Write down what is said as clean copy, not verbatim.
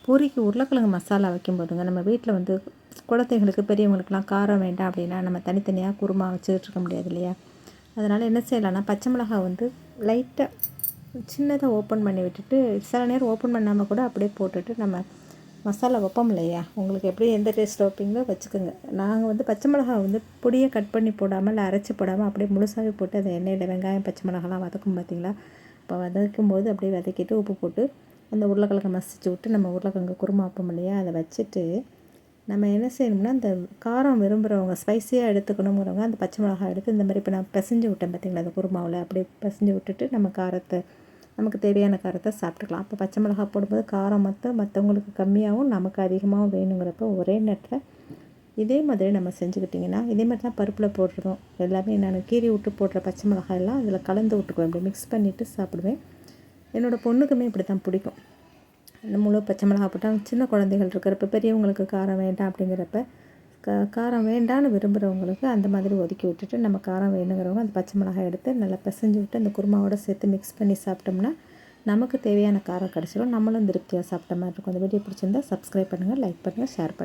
பூரிக்கு உருளைக்கிழங்கு மசாலா வைக்கும்போதுங்க நம்ம வீட்டில் வந்து குழந்தைங்களுக்கு பெரியவங்களுக்குலாம் காரம் வேண்டாம் அப்படின்னா நம்ம தனித்தனியாக குருமா வச்சுக்கிட்டு இருக்க முடியாது இல்லையா? அதனால் என்ன செய்யலாம்னா பச்சை மிளகாய் வந்து லைட்டாக சின்னதாக ஓப்பன் பண்ணி விட்டுட்டு சில நேரம் ஓப்பன் பண்ணாமல் கூட அப்படியே போட்டுட்டு நம்ம மசாலா வைப்போம் இல்லையா? உங்களுக்கு எப்படி எந்த டேஸ்ட் வைப்பீங்களோ வச்சுக்கோங்க. நாங்கள் வந்து பச்சை மிளகாய் வந்து பொடியை கட் பண்ணி போடாமல் இல்லை அரைச்சி போடாமல் அப்படியே முழுசாகவே போட்டு அந்த எண்ணெயில் வெங்காயம் பச்சை மிளகாலாம் வதக்கும் பார்த்திங்களா? இப்போ வதக்கும் போது அப்படியே வதக்கிட்டு உப்பு போட்டு அந்த உருளைக்கிழங்கு மசிச்சு விட்டு நம்ம உருளைக்கிழங்கு குருமா வைப்போம் இல்லையா? அதை வச்சுட்டு நம்ம என்ன செய்யணும்னா அந்த காரம் விரும்புகிறவங்க ஸ்பைஸியாக எடுத்துக்கணுங்கிறவங்க அந்த பச்சை மிளகாய் எடுத்து இந்த மாதிரி இப்போ நான் பிசைஞ்சு விட்டேன் பார்த்திங்களா? அந்த குருமாவில் அப்படியே பிசைஞ்சு விட்டுட்டு நம்ம காரத்தை நமக்கு தேவையான காரத்தை சாப்பிட்டுக்கலாம். அப்போ பச்சை மிளகாய் போடும்போது காரம் மற்றவங்களுக்கு கம்மியாகவும் நமக்கு அதிகமாகவும் வேணுங்கிறப்ப ஒரே நேரத்தில் இதே மாதிரி நம்ம செஞ்சுக்கிட்டிங்கன்னா இதே மாதிரி தான் பருப்பில் போடுறதும் எல்லாமே நான் கீறி விட்டு போடுற பச்சை மிளகாயெல்லாம் அதில் கலந்து விட்டுக்குவேன். இப்படி மிக்ஸ் பண்ணிவிட்டு சாப்பிடுவேன். என்னோடய பொண்ணுக்குமே இப்படி தான் பிடிக்கும். இந்த முழு பச்சை மிளகாய் போட்டால் சின்ன குழந்தைகள் இருக்கிறப்ப பெரியவங்களுக்கு காரம் வேண்டாம் அப்படிங்கிறப்ப காரம் வேண்டான்னு விரும்புகிறவங்களுக்கு அந்த மாதிரி ஒதுக்கி விட்டுட்டு நம்ம காரம் வேணுங்கிறவங்க அந்த பச்சை மிளகாய் எடுத்து நல்லா பிசைஞ்சு விட்டு அந்த குருமாவோட சேர்த்து மிக்ஸ் பண்ணி சாப்பிட்டோம்னா நமக்கு தேவையான காரம் கிடச்சிடும். நம்மளும் திருப்தியாக சாப்பிட்ட மாதிரி இருக்கும். அந்த வீடியோ பிடிச்சிருந்தா சப்ஸ்கிரைப் பண்ணுங்கள், லைக் பண்ணுங்கள், ஷேர் பண்ணுங்கள்.